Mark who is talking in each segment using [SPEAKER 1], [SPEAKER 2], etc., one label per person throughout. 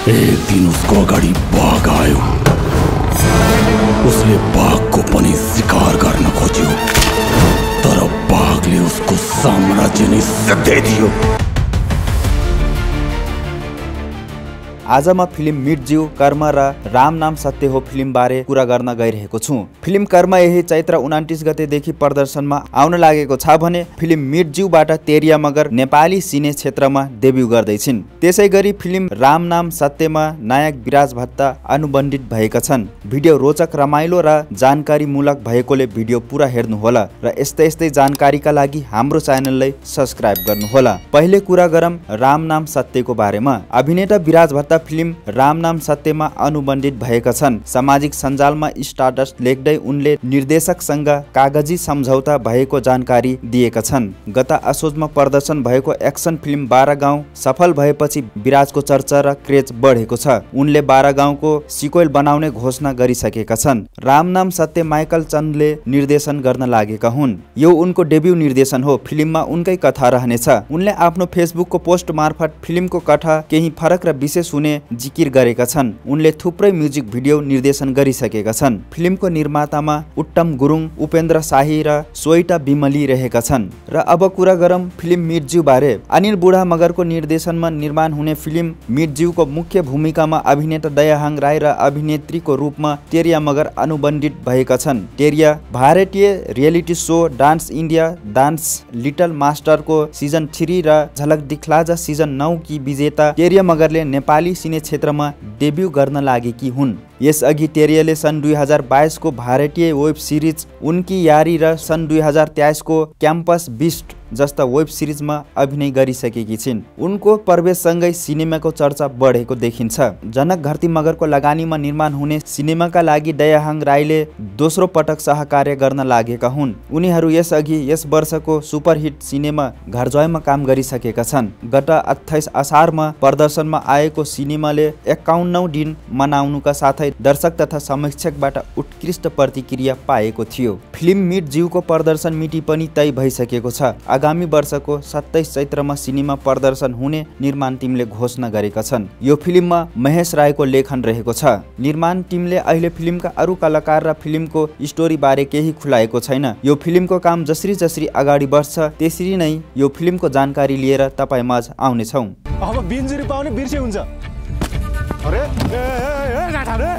[SPEAKER 1] एक दिन उसको अगाडि बाघ आयो। उसले बाघको पनि शिकार गर्न खोज्यो, तर बाघले उसको साम्राज्य नै सधैँदियो।
[SPEAKER 2] आज म फिल्म मिटज्यू कर्म र राम नाम सत्य हो फिल्म बारे कुरा गर्न गइरहेको छु। फिल्म कर्म यही चैत्र 29 गतेदेखि प्रदर्शनमा आउन लागेको छ भने फिल्म मिटज्यूबाट तेरिया मगर नेपाली सिने क्षेत्रमा डेब्यू गर्दैछिन्। त्यसैगरी फिल्म राम नाम सत्यमा नायक विराज भट्ट अनुबन्धित भएका छन्। भिडियो रोचक, रमाइलो र जानकारीमूलक भएकोले भिडियो पुरा हेर्नुहोला र यस्तै जानकारीका लागि हाम्रो च्यानललाई सब्स्क्राइब गर्नुहोला। पहिले कुरा गरौँ राम नाम सत्यको बारेमा। अभिनेता विराज भट्ट फिल्म राम नाम सत्यमा अनुबन्धित भएका छन्। सामाजिक सञ्जालमा स्टाटस लेख्दै उनले निर्देशकसँग कागजी सम्झौता भएको जानकारी दिएका छन्। गत असोजमा प्रदर्शन भएको एक्सन फिल्म 12 गाउँ सफल भएपछि विराजको चर्चा र क्रेज बढेको छ। उनले 12 गाउँको सिक्वेल बनाउने घोषणा गरिसकेका छन्। राम नाम सत्य माइकल चन्दले निर्देशन गर्न लागेका हुन्। यो उनको डेब्यू निर्देशन हो। फिल्ममा उनकै कथा रहनेछ। उनले आफ्नो फेसबुकको पोस्ट मार्फत फिल्मको कथा केही फरक र विशेष हुने जिकिर गरेका छन्। उनले थुप्रै म्युजिक भिडियो निर्देशन गरिसकेका छन्। फिल्मको निर्मातामा उत्तम गुरुङ, उपेन्द्र शाही र सोइटा बिमली रहेका छन्। र अब कुरा गरौँ फिल्म मिटज्यू बारे। अनिल बुढा मगरको निर्देशनमा निर्माण हुने फिल्म मिटज्यूको मुख्य भूमिकामा अभिनेता दयाहाङ राई र अभिनेत्रीको रूपमा तेरिया मगर अनुबन्धित भएका छन्। तेरिया भारतीय reality so dance India dance little मास्टरको सिजन 3 र झलक दिखलाजा सिजन 9 की विजेता तेरिया मगरले नेपाली सिने क्षेत्रमा डेब्यू गर्न लागेकी हुन्। यसअघि तेरियाले सन् 2022 को भारतीय वेब सिरिज उनकी यारी र सन् 2023 को क्याम्पस बिस्ट जस्ता वेब सिरिजमा अभिनय गरिसकेकी छिन्। उनको प्रवेशसँगै सिनेमाको चर्चा बढेको देखिन्छ। जनक घरती मगरको लगानीमा निर्माण हुने सिनेमाका लागि दयाहाङ राईले दोस्रो पटक सहकार्य गर्न लागेका हुन्। उनीहरू यसअघि यस वर्षको सुपरहिट सिनेमा घरजयमा काम गरिसकेका छन्। गत 28 असारमा प्रदर्शनमा आएको सिनेमाले 51औं दिन मनाउनुका साथै दर्शक तथा समीक्षकबाट उत्कृष्ट प्रतिक्रिया पाएको थियो। फिल्म मिटज्यूको प्रदर्शन मिति पनि तय भइसकेको छ। आगामी वर्षको 27 चैत्रमा सिनेमा प्रदर्शन हुने निर्माण टिमले घोषणा गरेका छन्। यो फिल्ममा महेश रायको लेखन रहेको छ। निर्माण टिमले अहिले फिल्मका अरू कलाकार र फिल्मको स्टोरी बारे केही खुलाएको छैन। यो फिल्मको काम जसरी अगाडि बढ्छ त्यसरी नै यो फिल्मको जानकारी लिएर तपाईमाझ आउनेछौँ।
[SPEAKER 3] अब बिन्जुरी पाउने बिर्से हुन्छ। अरे ए नाटा रे।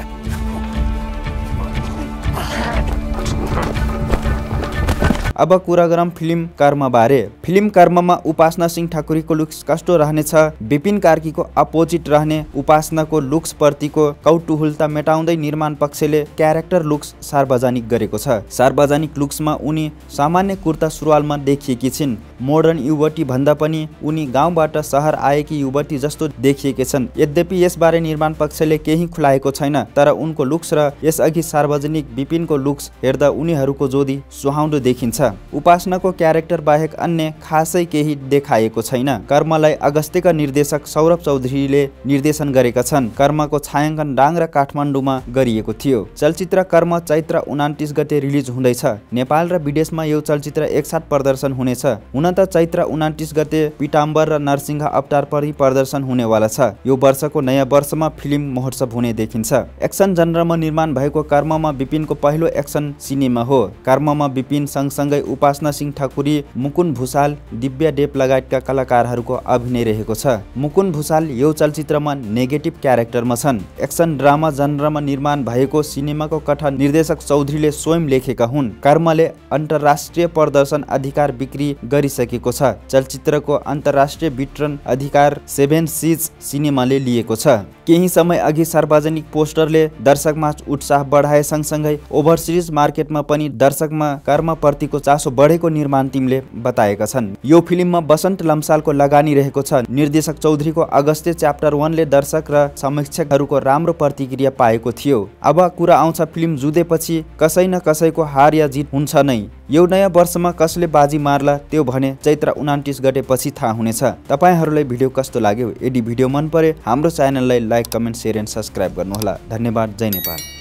[SPEAKER 2] अब कुरा गरौँ फिल्म कर्म बारे। फिल्म कर्ममा उपासना सिंह ठकुरीको लुक्स कस्तो रहनेछ? विपिन कार्कीको अपोजिट रहने उपासनाको लुक्स प्रतिको कौतूहलता मेटाउँदै निर्माण पक्षले क्यारेक्टर लुक्स सार्वजनिक गरेको छ। सार्वजनिक लुक्समा उनी सामान्य कुर्ता सुरुवालमा देखिएकी छिन्। मोडर्न युवती भन्दा पनि उनी गाउँबाट सहर आएकी युवती जस्तो देखिएकी छन्। यद्यपि यसबारे निर्माण पक्षले केही खुलाएको छैन, तर उनको लुक्स र यसअघि सार्वजनिक विपिनको लुक्स हेर्दा उनीहरूको जोडी सुहाउँदो देखिन्छ। उपासनाको क्यारेक्टर बाहेक अन्य खासै केही देखाएको छैन। कर्मलाई अगस्त्यका निर्देशक सौरभ चौधरीले निर्देशन गरेका छन्। कर्मको छायाङ्कन डाङ र काठमाडौँमा गरिएको थियो। चलचित्र कर्म चैत्र 29 गते रिलिज हुँदैछ। नेपाल र विदेशमा यो चलचित्र एकसाथ प्रदर्शन हुनेछ। हुन त चैत्र 29 गते पिताम्बर र नरसिंह अवतार पनि प्रदर्शन हुनेवाला छ। यो वर्षको नयाँ वर्षमा फिल्म महोत्सव हुने देखिन्छ। एक्सन जनरमा निर्माण भएको कर्ममा विपिनको पहिलो एक्सन सिनेमा हो। कर्ममा विपिन सँगसँगै उपासना सिंह ठकुरी, मुकुन भुसाल, दिव्या देव लगायतका कलाकारहरूको अभिनय रहेको छ। मुकुन भुसाल यो चलचित्रमा नेगेटिभ क्यारेक्टरमा छन्। एक्सन ड्रामा जनरमा निर्माण भएको सिनेमाको कथा निर्देशक चौधरीले स्वयं लेखेका हुन्। कर्मले अन्तर्राष्ट्रिय प्रदर्शन अधिकार बिक्री गरिसकेको छ। चलचित्रको अन्तर्राष्ट्रिय वितरण अधिकार 7 सिज सिनेमाले लिएको छ। केही समय अघि सार्वजनिक पोस्टरले दर्शकमा उत्साह बढाए सँगसँगै ओभरसिज मार्केटमा पनि दर्शकमा कर्म प्रतिको चासो बढेको निर्माण टिमले बताएका छन्। यो फिल्ममा बसन्त लम्सालको लगानी रहेको छ। निर्देशक चौधरीको अगस्त्य च्याप्टर 1 ले दर्शक र समीक्षकहरूको राम्रो प्रतिक्रिया पाएको थियो। अब कुरा आउँछ फिल्म जुधेपछि कसै न कसैको हार या जित हुन्छ नै। यो नयाँ वर्षमा कसले बाजी मार्ला त्यो भने चैत्र 29 गते पछि थाहा हुनेछ। तपाईहरुलाई भिडियो कस्तो लाग्यो? यदि भिडियो मन परे हाम्रो च्यानललाई like, comment, share and subscribe गर्नुहोला। धन्यवाद। जय नेपाल।